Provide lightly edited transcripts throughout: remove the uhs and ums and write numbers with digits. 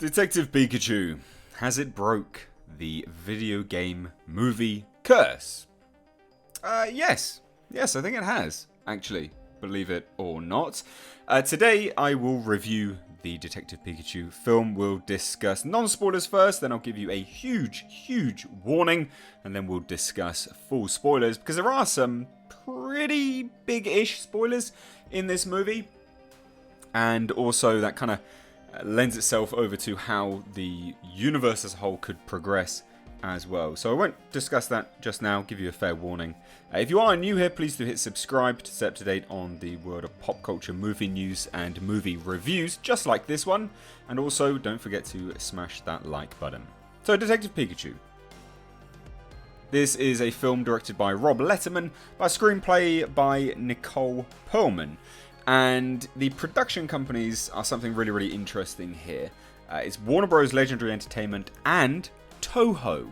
Detective Pikachu, has it broke the video game movie curse? Yes. Yes, I think it has, actually, believe it or not. Today, I will review the Detective Pikachu film. We'll discuss non-spoilers first, then I'll give you a huge warning, and then we'll discuss full spoilers, because there are some pretty big-ish spoilers in this movie, and also that kind of lends itself over to how the universe as a whole could progress as well. So I won't discuss that just now, give you a fair warning. If you are new here, please do hit subscribe to stay up to date on the world of pop culture, movie news and movie reviews, just like this one. And also don't forget to smash that like button. So Detective Pikachu. This is a film directed by Rob Letterman, by a screenplay by Nicole Perlman. And the production companies are something really interesting here. It's Warner Bros. Legendary Entertainment and Toho,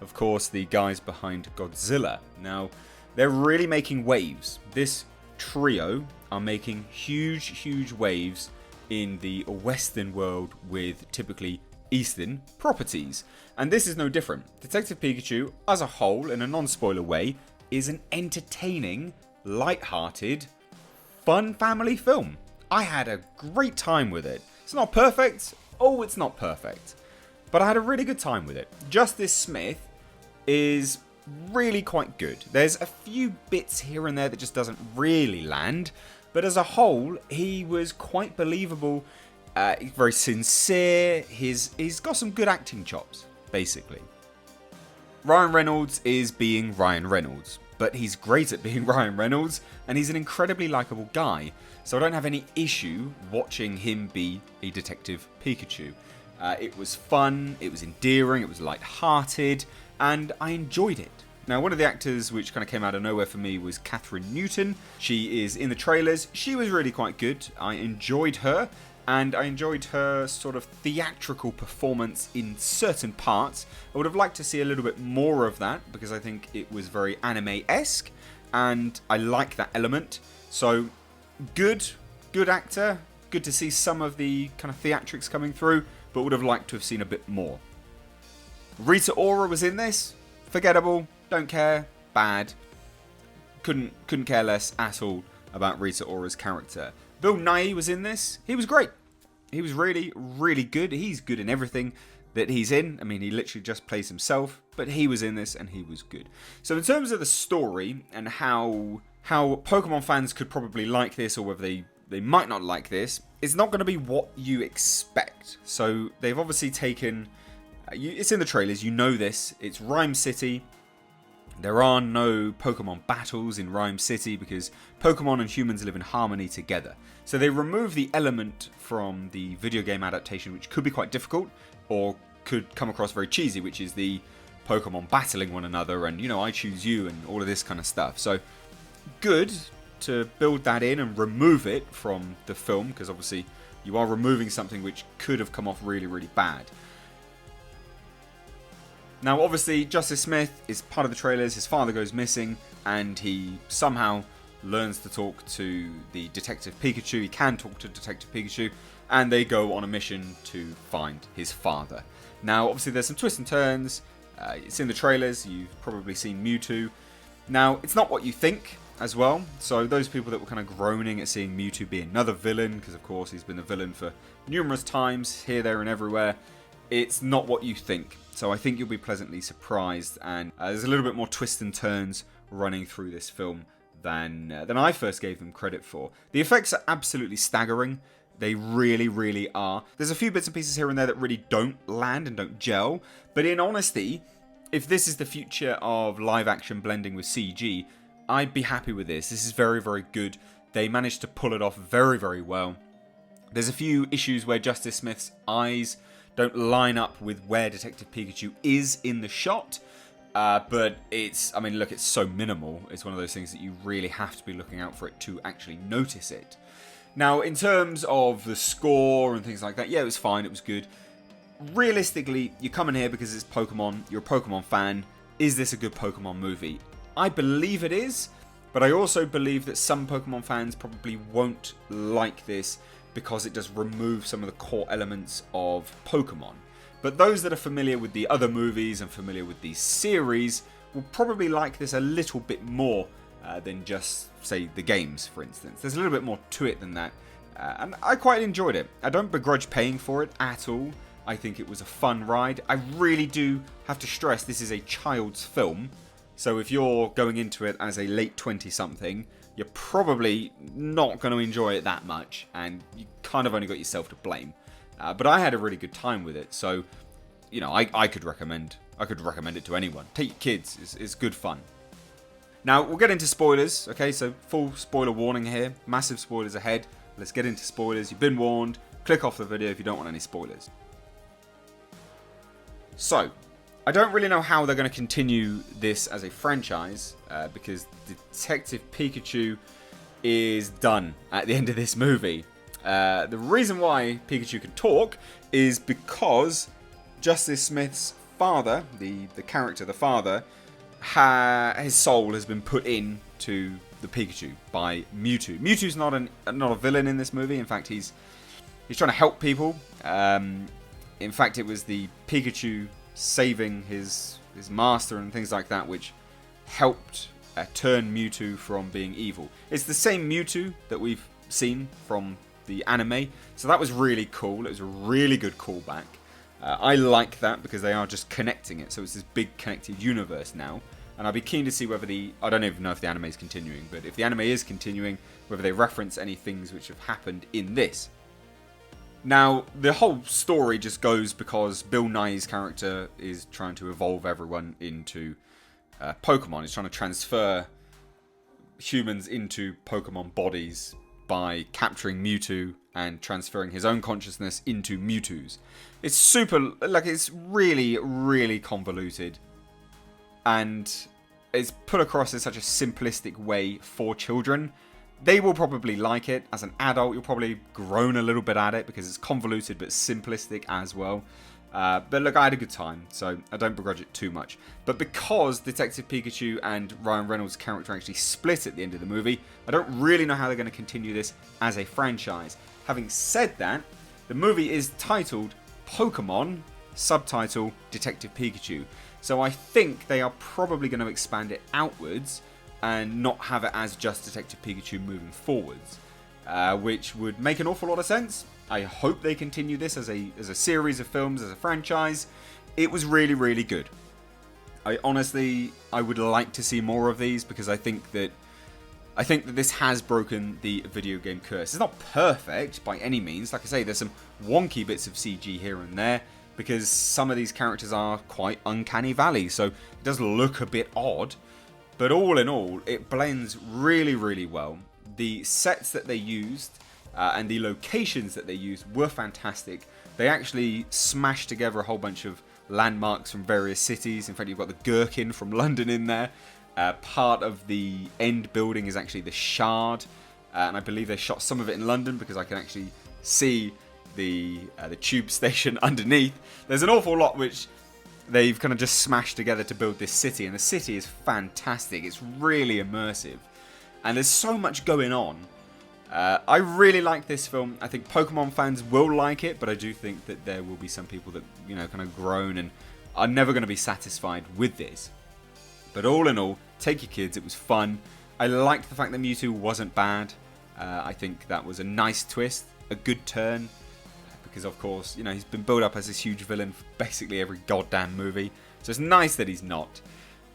of course, the guys behind Godzilla. Now, they're really making waves. This trio are making huge waves in the Western world with typically Eastern properties. And this is no different. Detective Pikachu, as a whole, in a non-spoiler way, is an entertaining, light-hearted, fun family film. I had a great time with it. It's not perfect. Oh, it's not perfect. But I had a really good time with it. Justice Smith is really quite good. There's a few bits here and there that just doesn't really land. But as a whole, he was quite believable. Very sincere. He's got some good acting chops, basically. Ryan Reynolds is being Ryan Reynolds. But he's great at being Ryan Reynolds, and he's an incredibly likable guy, so I don't have any issue watching him be a Detective Pikachu. It was fun, it was endearing, it was light-hearted, and I enjoyed it. Now, one of the actors which kind of came out of nowhere for me was Catherine Newton. She is in the trailers. She was really quite good. I enjoyed her. And I enjoyed her sort of theatrical performance in certain parts. I would have liked to see a little bit more of that, because I think it was very anime-esque, and I like that element. So, good actor. Good to see some of the kind of theatrics coming through, but would have liked to have seen a bit more. Rita Ora was in this. Forgettable. Don't care. Bad. Couldn't care less at all about Rita Ora's character. Bill Nighy was in this. He was great. He was really good. He's good in everything that he's in. I mean, he literally just plays himself, but he was in this and he was good. So in terms of the story and how Pokemon fans could probably like this, or whether they might not like this, it's not going to be what you expect. So they've obviously taken... it's in the trailers, you know this. It's Rhyme City. There are no Pokemon battles in Rhyme City because Pokemon and humans live in harmony together. So they remove the element from the video game adaptation, which could be quite difficult or could come across very cheesy, which is the Pokemon battling one another and, you know, I choose you and all of this kind of stuff. So good to build that in and remove it from the film, because obviously you are removing something which could have come off really bad. Now, obviously, Justice Smith is part of the trailers. His father goes missing, and he somehow learns to talk to the Detective Pikachu. He can talk to Detective Pikachu, and they go on a mission to find his father. Now, obviously, there's some twists and turns. It's in the trailers. You've probably seen Mewtwo. Now, it's not what you think as well. So those people that were kind of groaning at seeing Mewtwo be another villain, because, of course, he's been a villain for numerous times, here, there, and everywhere. It's not what you think. So I think you'll be pleasantly surprised, and there's a little bit more twists and turns running through this film than I first gave them credit for. The effects are absolutely staggering. They really are. There's a few bits and pieces here and there that really don't land and don't gel, but in honesty, if this is the future of live action blending with CG, I'd be happy with this. This is very good. They managed to pull it off very well. There's a few issues where Justice Smith's eyes don't line up with where Detective Pikachu is in the shot. But it's so minimal. It's one of those things that you really have to be looking out for it to actually notice it. Now, in terms of the score and things like that, yeah, it was fine. It was good. Realistically, you come in here because it's Pokemon. You're a Pokemon fan. Is this a good Pokemon movie? I believe it is. But I also believe that some Pokemon fans probably won't like this because it does remove some of the core elements of Pokemon. But those that are familiar with the other movies and familiar with the series will probably like this a little bit more than just, say, the games, for instance. There's a little bit more to it than that. And I quite enjoyed it. I don't begrudge paying for it at all. I think it was a fun ride. I really do have to stress this is a child's film. So if you're going into it as a late 20-something, you're probably not going to enjoy it that much. And you kind of only got yourself to blame. But I had a really good time with it. So, you know, I could recommend it to anyone. Take your kids. It's good fun. Now, we'll get into spoilers. Okay, so full spoiler warning here. Massive spoilers ahead. Let's get into spoilers. You've been warned. Click off the video if you don't want any spoilers. So, I don't really know how they're going to continue this as a franchise because Detective Pikachu is done at the end of this movie. The reason why Pikachu can talk is because Justice Smith's father, the character, the father, his soul has been put into the Pikachu by Mewtwo. Mewtwo's not a villain in this movie. In fact, he's trying to help people. In fact, it was the Pikachu saving his master and things like that which helped turn Mewtwo from being evil. It's the same Mewtwo that we've seen from the anime, so that was really cool. It was a really good callback. I like that because they are just connecting it, so it's this big connected universe now. And I'd be keen to see whether I don't even know if the anime is continuing, but if the anime is continuing, whether they reference any things which have happened in this. Now, the whole story just goes because Bill Nye's character is trying to evolve everyone into Pokemon. He's trying to transfer humans into Pokemon bodies by capturing Mewtwo and transferring his own consciousness into Mewtwo's. It's it's really, really convoluted. And it's put across in such a simplistic way for children. They will probably like it. As an adult, you'll probably groan a little bit at it because it's convoluted but simplistic as well. But look, I had a good time, so I don't begrudge it too much. But because Detective Pikachu and Ryan Reynolds' character actually split at the end of the movie, I don't really know how they're going to continue this as a franchise. Having said that, the movie is titled Pokemon, subtitle Detective Pikachu. So I think they are probably going to expand it outwards and not have it as just Detective Pikachu moving forwards, which would make an awful lot of sense. I hope they continue this as a series of films, as a franchise. It was really, really good. I would like to see more of these because I think that this has broken the video game curse. It's not perfect by any means. Like I say, there's some wonky bits of CG here and there because some of these characters are quite uncanny valley, so it does look a bit odd. But all in all, it blends really, really well. The sets that they used and the locations that they used were fantastic. They actually smashed together a whole bunch of landmarks from various cities. In fact, you've got the Gherkin from London in there. Part of the end building is actually the Shard. And I believe they shot some of it in London because I can actually see the tube station underneath. There's an awful lot which they've kind of just smashed together to build this city, and the city is fantastic. It's really immersive, and there's so much going on. I really like this film. I think Pokemon fans will like it, but I do think that there will be some people that, you know, kind of groan and are never going to be satisfied with this. But all in all, take your kids. It was fun. I liked the fact that Mewtwo wasn't bad. I think that was a nice twist, a good turn. Because, of course, you know, he's been built up as this huge villain for basically every goddamn movie. So it's nice that he's not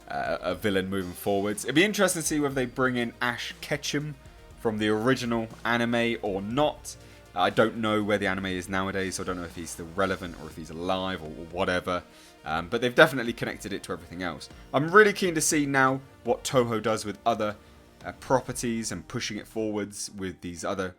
a villain moving forwards. It'd be interesting to see whether they bring in Ash Ketchum from the original anime or not. I don't know where the anime is nowadays, so I don't know if he's still relevant or if he's alive or whatever. But they've definitely connected it to everything else. I'm really keen to see now what Toho does with other properties and pushing it forwards with these other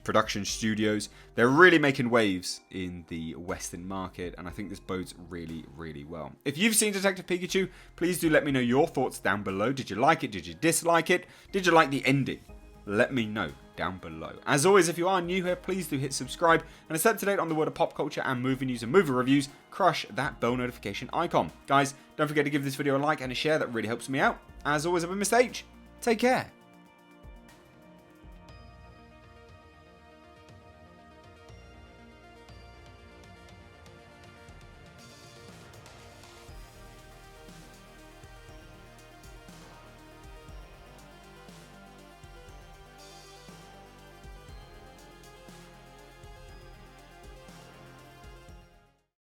production studios. They're really making waves in the Western market, and I think this bodes really, really well. If you've seen Detective Pikachu, please do let me know your thoughts down below. Did you like it? Did you dislike it? Did you like the ending? Let me know down below. As always, if you are new here, please do hit subscribe, and stay up to date on the world of pop culture and movie news and movie reviews. Crush that bell notification icon. Guys, don't forget to give this video a like and a share. That really helps me out. As always, I've been Mr. H. Take care.